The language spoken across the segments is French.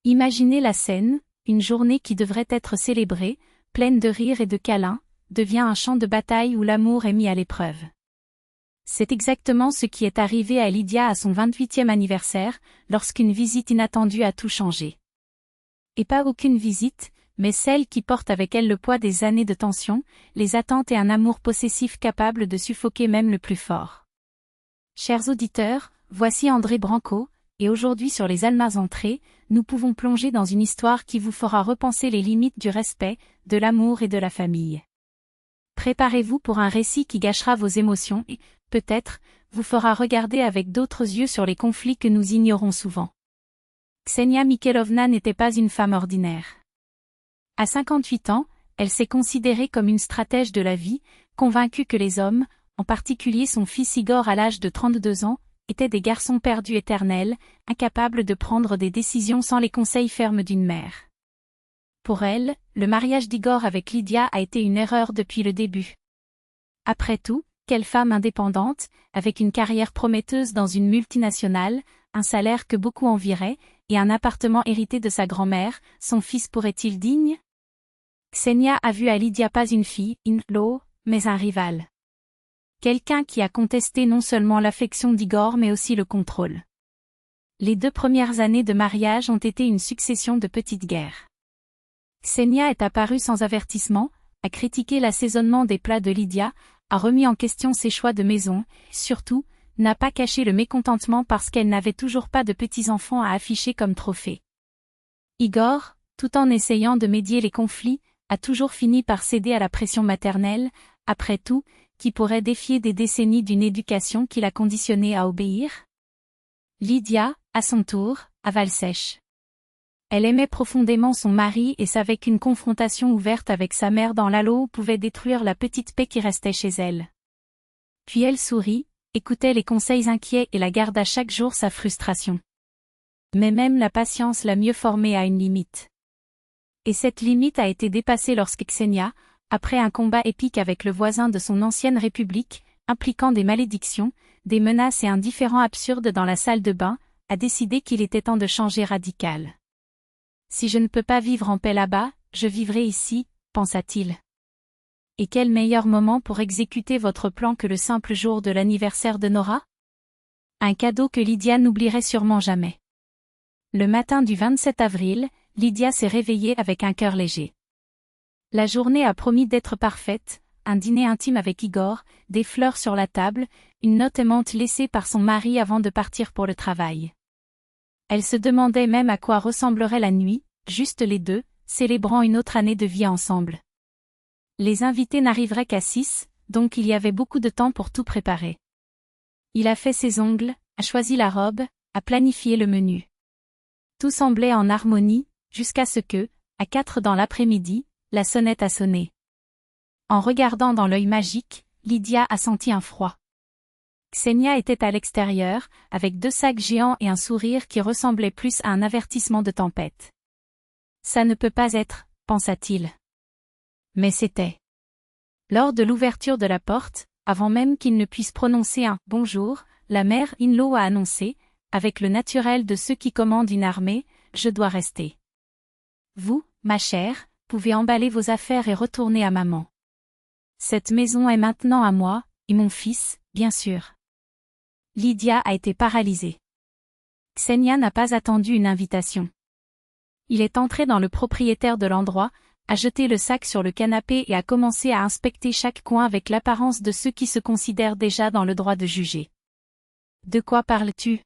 Imaginez la scène, une journée qui devrait être célébrée, pleine de rires et de câlins, devient un champ de bataille où l'amour est mis à l'épreuve. C'est exactement ce qui est arrivé à Lydia à son 28e anniversaire, lorsqu'une visite inattendue a tout changé. Et pas aucune visite, mais celle qui porte avec elle le poids des années de tension, les attentes et un amour possessif capable de suffoquer même le plus fort. Chers auditeurs, voici André Branco, et aujourd'hui sur les Almas entrées, nous pouvons plonger dans une histoire qui vous fera repenser les limites du respect, de l'amour et de la famille. Préparez-vous pour un récit qui gâchera vos émotions et, peut-être, vous fera regarder avec d'autres yeux sur les conflits que nous ignorons souvent. Ksenia Mikhailovna n'était pas une femme ordinaire. À 58 ans, elle s'est considérée comme une stratège de la vie, convaincue que les hommes, en particulier son fils Igor à l'âge de 32 ans, étaient des garçons perdus éternels, incapables de prendre des décisions sans les conseils fermes d'une mère. Pour elle, le mariage d'Igor avec Lydia a été une erreur depuis le début. Après tout, quelle femme indépendante, avec une carrière prometteuse dans une multinationale, un salaire que beaucoup envieraient, et un appartement hérité de sa grand-mère, son fils pourrait-il digne? Ksenia a vu à Lydia pas une fille, in-law, mais un rival. Quelqu'un qui a contesté non seulement l'affection d'Igor mais aussi le contrôle. Les 2 premières années de mariage ont été une succession de petites guerres. Ksenia est apparue sans avertissement, a critiqué l'assaisonnement des plats de Lydia, a remis en question ses choix de maison, surtout, n'a pas caché le mécontentement parce qu'elle n'avait toujours pas de petits-enfants à afficher comme trophée. Igor, tout en essayant de médier les conflits, a toujours fini par céder à la pression maternelle, après tout, qui pourrait défier des décennies d'une éducation qui l'a conditionné à obéir? Lydia, à son tour, avale sèche. Elle aimait profondément son mari et savait qu'une confrontation ouverte avec sa mère dans l'halo pouvait détruire la petite paix qui restait chez elle. Puis elle sourit, écoutait les conseils inquiets et la garda chaque jour sa frustration. Mais même la patience la mieux formée a une limite. Et cette limite a été dépassée lorsque Ksenia, après un combat épique avec le voisin de son ancienne république, impliquant des malédictions, des menaces et un différend absurde dans la salle de bain, a décidé qu'il était temps de changer radical. Si je ne peux pas vivre en paix là-bas, je vivrai ici, pensa-t-il. Et quel meilleur moment pour exécuter votre plan que le simple jour de l'anniversaire de Nora? Un cadeau que Lydia n'oublierait sûrement jamais. Le matin du 27 avril, Lydia s'est réveillée avec un cœur léger. La journée a promis d'être parfaite, un dîner intime avec Igor, des fleurs sur la table, une note aimante laissée par son mari avant de partir pour le travail. Elle se demandait même à quoi ressemblerait la nuit, juste les deux, célébrant une autre année de vie ensemble. Les invités n'arriveraient qu'à 6, donc il y avait beaucoup de temps pour tout préparer. Il a fait ses ongles, a choisi la robe, a planifié le menu. Tout semblait en harmonie, jusqu'à ce que, à 4 dans l'après-midi, la sonnette a sonné. En regardant dans l'œil magique, Lydia a senti un froid. Ksenia était à l'extérieur, avec 2 sacs géants et un sourire qui ressemblait plus à un avertissement de tempête. Ça ne peut pas être, pensa-t-il. Mais c'était. Lors de l'ouverture de la porte, avant même qu'il ne puisse prononcer un « bonjour », la mère in-law a annoncé, avec le naturel de ceux qui commandent une armée, « Je dois rester. Vous, ma chère, pouvez emballer vos affaires et retourner à maman. Cette maison est maintenant à moi, et mon fils, bien sûr. » Lydia a été paralysée. Ksenia n'a pas attendu une invitation. Il est entré dans le propriétaire de l'endroit, a jeté le sac sur le canapé et a commencé à inspecter chaque coin avec l'apparence de ceux qui se considèrent déjà dans le droit de juger. « De quoi parles-tu »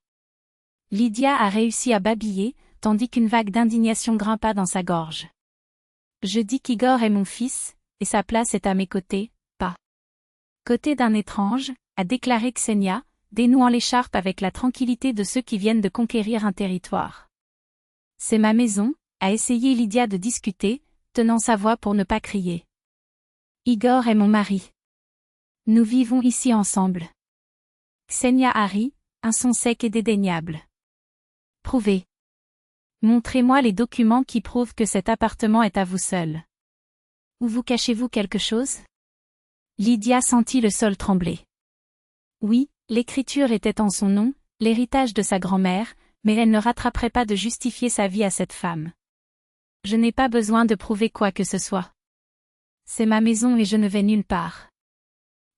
Lydia a réussi à babiller, tandis qu'une vague d'indignation grimpa dans sa gorge. « Je dis qu'Igor est mon fils, et sa place est à mes côtés, pas. Côté d'un étrange, a déclaré Ksenia, dénouant l'écharpe avec la tranquillité de ceux qui viennent de conquérir un territoire. C'est ma maison, a essayé Lydia de discuter, tenant sa voix pour ne pas crier. Igor est mon mari. Nous vivons ici ensemble. Ksenia a ri, un son sec et dédaignable. Prouvez. Montrez-moi les documents qui prouvent que cet appartement est à vous seul. Ou vous cachez-vous quelque chose? Lydia sentit le sol trembler. Oui, l'écriture était en son nom, l'héritage de sa grand-mère, Mais elle ne rattraperait pas de justifier sa vie à cette femme. Je n'ai pas besoin de prouver quoi que ce soit. C'est ma maison et je ne vais nulle part.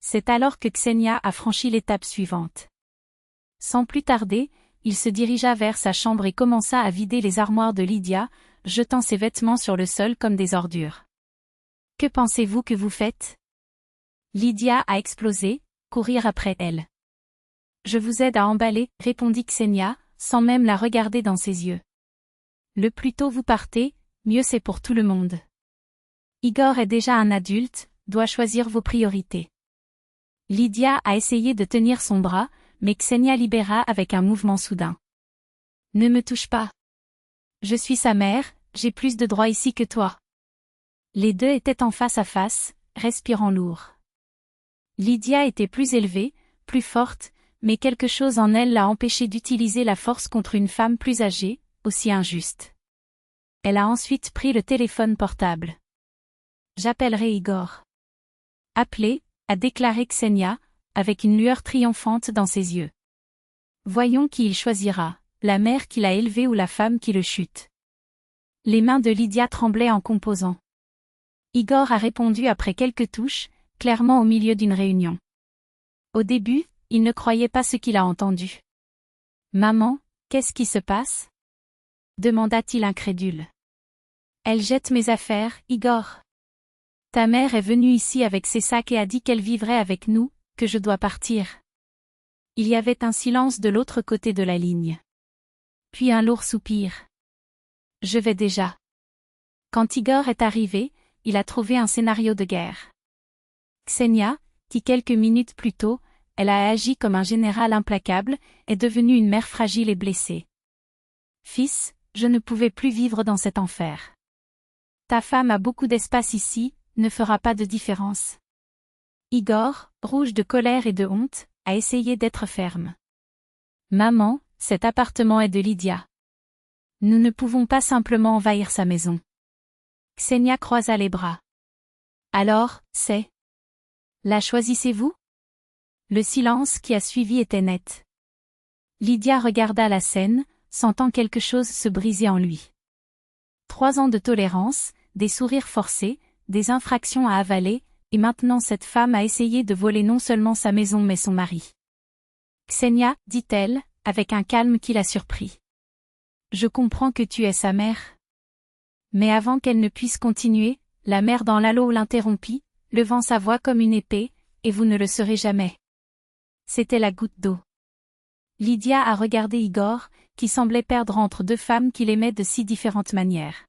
C'est alors que Ksenia a franchi l'étape suivante. Sans plus tarder, il se dirigea vers sa chambre et commença à vider les armoires de Lydia, jetant ses vêtements sur le sol comme des ordures. « Que pensez-vous que vous faites ?» Lydia a explosé, courir après elle. « Je vous aide à emballer, » répondit Ksenia, sans même la regarder dans ses yeux. « Le plus tôt vous partez, mieux c'est pour tout le monde. Igor est déjà un adulte, doit choisir vos priorités. » Lydia a essayé de tenir son bras, mais Ksenia libéra avec un mouvement soudain. « Ne me touche pas. Je suis sa mère, j'ai plus de droits ici que toi. » Les deux étaient en face à face, respirant lourd. Lydia était plus élevée, plus forte, mais quelque chose en elle l'a empêchée d'utiliser la force contre une femme plus âgée, aussi injuste. Elle a ensuite pris le téléphone portable. « J'appellerai Igor. »« Appelez », a déclaré Ksenia, avec une lueur triomphante dans ses yeux. Voyons qui il choisira, la mère qui l'a élevé ou la femme qui le chute. Les mains de Lydia tremblaient en composant. Igor a répondu après quelques touches, clairement au milieu d'une réunion. Au début, il ne croyait pas ce qu'il a entendu. « Maman, qu'est-ce qui se passe ?» demanda-t-il incrédule. « Elle jette mes affaires, Igor. Ta mère est venue ici avec ses sacs et a dit qu'elle vivrait avec nous, que je dois partir. » Il y avait un silence de l'autre côté de la ligne. Puis un lourd soupir. « Je vais déjà. » Quand Igor est arrivé, il a trouvé un scénario de guerre. Ksenia, qui quelques minutes plus tôt, elle a agi comme un général implacable, est devenue une mère fragile et blessée. « Fils, je ne pouvais plus vivre dans cet enfer. Ta femme a beaucoup d'espace ici, ne fera pas de différence. » Igor, rouge de colère et de honte, a essayé d'être ferme. « Maman, cet appartement est de Lydia. Nous ne pouvons pas simplement envahir sa maison. » Ksenia croisa les bras. « Alors, c'est... La choisissez-vous » Le silence qui a suivi était net. Lydia regarda la scène, sentant quelque chose se briser en lui. 3 ans de tolérance, des sourires forcés, des infractions à avaler, et maintenant cette femme a essayé de voler non seulement sa maison mais son mari. « Ksenia, dit-elle, avec un calme qui la surprit. Je comprends que tu es sa mère. » Mais avant qu'elle ne puisse continuer, la mère dans l'halo l'interrompit, levant sa voix comme une épée, « Et vous ne le serez jamais. » C'était la goutte d'eau. Lydia a regardé Igor, qui semblait perdre entre 2 femmes qu'il aimait de si différentes manières.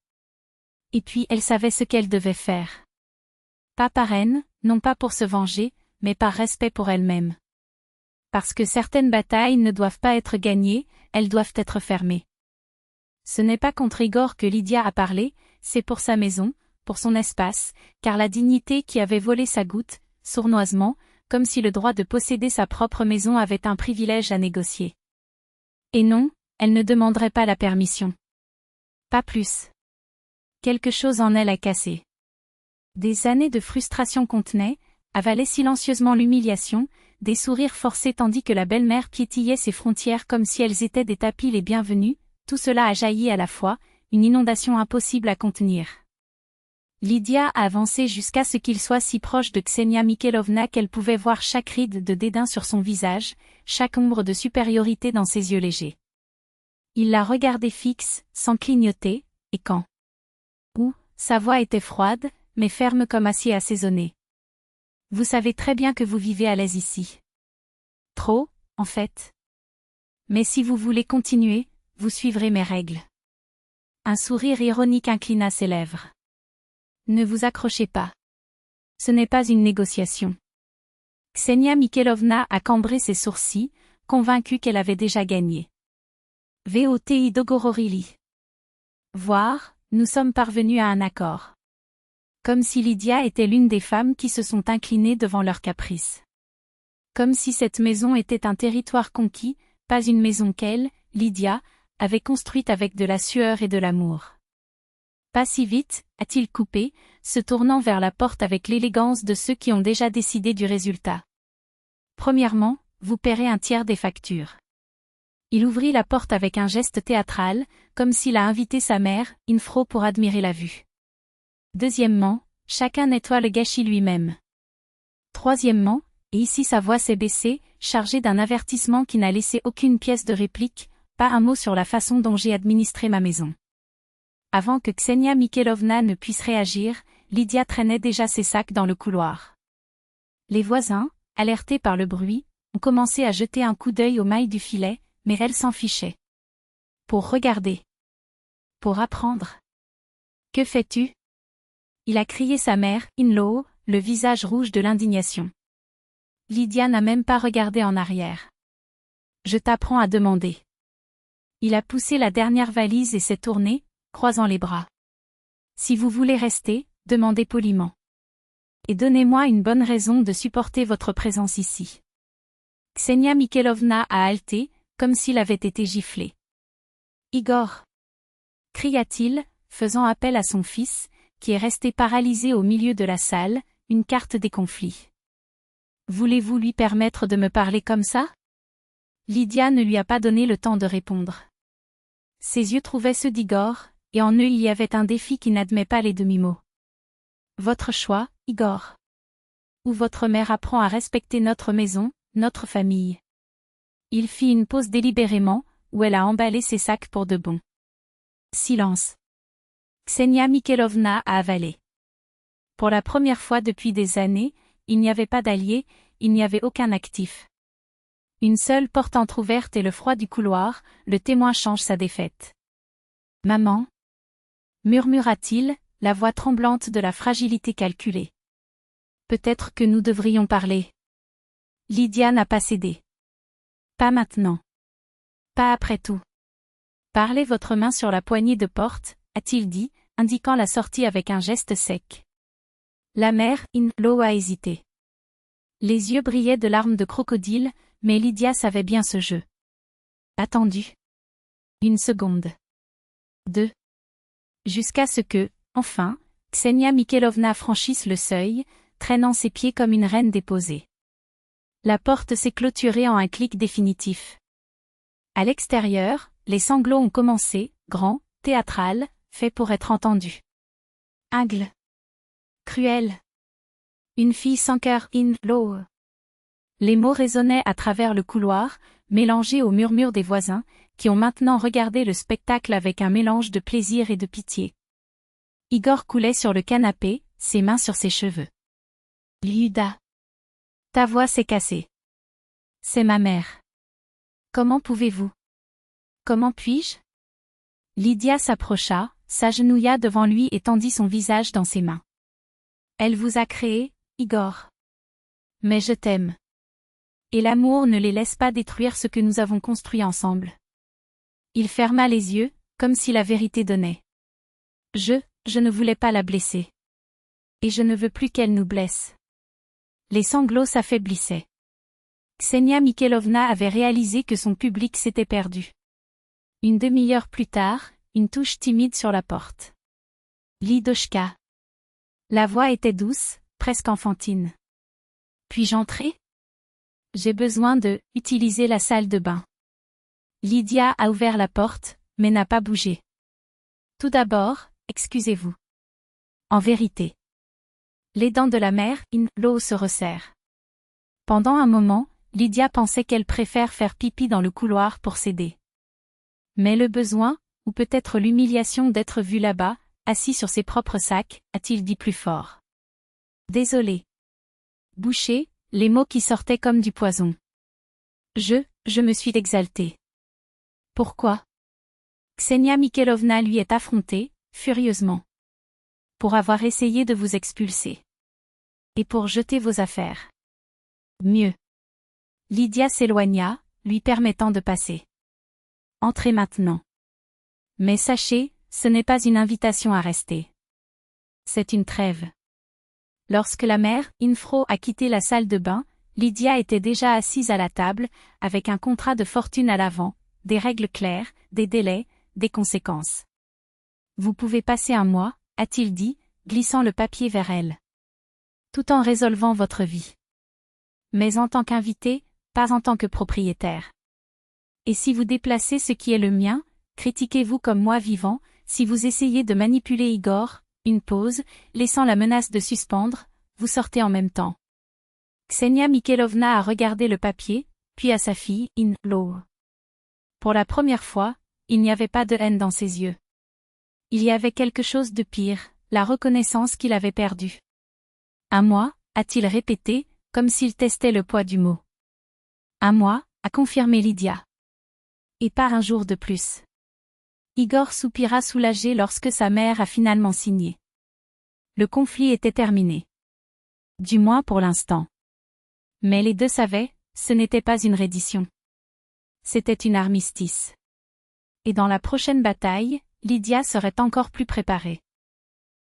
Et puis elle savait ce qu'elle devait faire. Pas par haine, non pas pour se venger, mais par respect pour elle-même. Parce que certaines batailles ne doivent pas être gagnées, elles doivent être fermées. Ce n'est pas contre Igor que Lydia a parlé, c'est pour sa maison, pour son espace, car la dignité qui avait volé sa goutte, sournoisement, comme si le droit de posséder sa propre maison avait un privilège à négocier. Et non, elle ne demanderait pas la permission. Pas plus. Quelque chose en elle a cassé. Des années de frustration contenaient, avalaient silencieusement l'humiliation, des sourires forcés tandis que la belle-mère piétillait ses frontières comme si elles étaient des tapis les bienvenus, tout cela a jailli à la fois, une inondation impossible à contenir. Lydia a avancé jusqu'à ce qu'il soit si proche de Ksenia Mikhailovna qu'elle pouvait voir chaque ride de dédain sur son visage, chaque ombre de supériorité dans ses yeux légers. Il la regardait fixe, sans clignoter, et quand sa voix était froide, mais ferme comme acier assaisonné. « Vous savez très bien que vous vivez à l'aise ici. Trop, en fait. Mais si vous voulez continuer, vous suivrez mes règles. » Un sourire ironique inclina ses lèvres. « Ne vous accrochez pas. Ce n'est pas une négociation. » Ksenia Mikhailovna a cambré ses sourcils, convaincue qu'elle avait déjà gagné. Voti Dogororili. Voir, nous sommes parvenus à un accord. Comme si Lydia était l'une des femmes qui se sont inclinées devant leurs caprices. Comme si cette maison était un territoire conquis, pas une maison qu'elle, Lydia, avait construite avec de la sueur et de l'amour. Pas si vite, a-t-il coupé, se tournant vers la porte avec l'élégance de ceux qui ont déjà décidé du résultat. Premièrement, vous paierez un tiers des factures. Il ouvrit la porte avec un geste théâtral, comme s'il a invité sa mère, Infro, pour admirer la vue. Deuxièmement, chacun nettoie le gâchis lui-même. Troisièmement, et ici sa voix s'est baissée, chargée d'un avertissement qui n'a laissé aucune pièce de réplique, pas un mot sur la façon dont j'ai administré ma maison. Avant que Ksenia Mikhailovna ne puisse réagir, Lydia traînait déjà ses sacs dans le couloir. Les voisins, alertés par le bruit, ont commencé à jeter un coup d'œil aux mailles du filet, mais elle s'en fichait. Pour regarder. Pour apprendre. Que fais-tu? Il a crié sa mère, in-law, le visage rouge de l'indignation. Lydia n'a même pas regardé en arrière. Je t'apprends à demander. Il a poussé la dernière valise et s'est tourné, croisant les bras. Si vous voulez rester, demandez poliment. Et donnez-moi une bonne raison de supporter votre présence ici. Ksenia Mikhailovna a halté, comme s'il avait été giflé. Igor! Cria-t-il, faisant appel à son fils, qui est resté paralysé au milieu de la salle, une carte des conflits. Voulez-vous lui permettre de me parler comme ça? Lydia ne lui a pas donné le temps de répondre. Ses yeux trouvaient ceux d'Igor, et en eux il y avait un défi qui n'admet pas les demi-mots. Votre choix, Igor. Ou votre mère apprend à respecter notre maison, notre famille. Il fit une pause délibérément, où elle a emballé ses sacs pour de bon. Silence. Ksenia Mikhailovna a avalé. Pour la première fois depuis des années, il n'y avait pas d'allié, il n'y avait aucun actif. Une seule porte entr'ouverte et le froid du couloir, le témoin change sa défaite. Maman? Murmura-t-il, la voix tremblante de la fragilité calculée. Peut-être que nous devrions parler. Lydia n'a pas cédé. Pas maintenant. Pas après tout. Parlez votre main sur la poignée de porte, a-t-il dit, indiquant la sortie avec un geste sec. La mère, in-law, a hésité. Les yeux brillaient de larmes de crocodile, mais Lydia savait bien ce jeu. Attendu. Une seconde. Deux. Jusqu'à ce que, enfin, Ksenia Mikhailovna franchisse le seuil, traînant ses pieds comme une reine déposée. La porte s'est clôturée en un clic définitif. À l'extérieur, les sanglots ont commencé, grands, théâtral, faits pour être entendus. Ingle. Cruel. Une fille sans cœur, in-law. Les mots résonnaient à travers le couloir, mélangés aux murmures des voisins, qui ont maintenant regardé le spectacle avec un mélange de plaisir et de pitié. Igor coulait sur le canapé, ses mains sur ses cheveux. Lyuda. Ta voix s'est cassée. C'est ma mère. Comment pouvez-vous? Comment puis-je? Lydia s'approcha, s'agenouilla devant lui et tendit son visage dans ses mains. Elle vous a créé, Igor. Mais je t'aime. Et l'amour ne les laisse pas détruire ce que nous avons construit ensemble. Il ferma les yeux, comme si la vérité donnait. Je ne voulais pas la blesser. Et je ne veux plus qu'elle nous blesse. Les sanglots s'affaiblissaient. Ksenia Mikhailovna avait réalisé que son public s'était perdu. Une demi-heure plus tard, une touche timide sur la porte. Lidoshka. La voix était douce, presque enfantine. Puis-je entrer? J'ai besoin de utiliser la salle de bain. Lydia a ouvert la porte, mais n'a pas bougé. Tout d'abord, excusez-vous. En vérité. Les dents de la mère, in-law, se resserrent. Pendant un moment, Lydia pensait qu'elle préfère faire pipi dans le couloir pour céder. Mais le besoin, ou peut-être l'humiliation d'être vue là-bas, assis sur ses propres sacs, a-t-il dit plus fort. Désolé. Bouché, les mots qui sortaient comme du poison. Je me suis exaltée. Pourquoi? Ksenia Mikhailovna lui est affrontée, furieusement. Pour avoir essayé de vous expulser. Et pour jeter vos affaires. Mieux. Lydia s'éloigna, lui permettant de passer. Entrez maintenant. Mais sachez, ce n'est pas une invitation à rester. C'est une trêve. Lorsque la mère, Infro, a quitté la salle de bain, Lydia était déjà assise à la table, avec un contrat de fortune à l'avant, des règles claires, des délais, des conséquences. Vous pouvez passer un mois, a-t-il dit, glissant le papier vers elle. Tout en résolvant votre vie. Mais en tant qu'invité, pas en tant que propriétaire. Et si vous déplacez ce qui est le mien, critiquez-vous comme moi vivant, si vous essayez de manipuler Igor, une pause, laissant la menace de suspendre, vous sortez en même temps. Ksenia Mikhailovna a regardé le papier, puis à sa fille, In-Law. Pour la première fois, il n'y avait pas de haine dans ses yeux. Il y avait quelque chose de pire, la reconnaissance qu'il avait perdue. À moi, a-t-il répété, comme s'il testait le poids du mot. À moi, a confirmé Lydia. Et par un jour de plus. Igor soupira soulagé lorsque sa mère a finalement signé. Le conflit était terminé. Du moins pour l'instant. Mais les deux savaient, ce n'était pas une reddition. C'était une armistice. Et dans la prochaine bataille, Lydia serait encore plus préparée.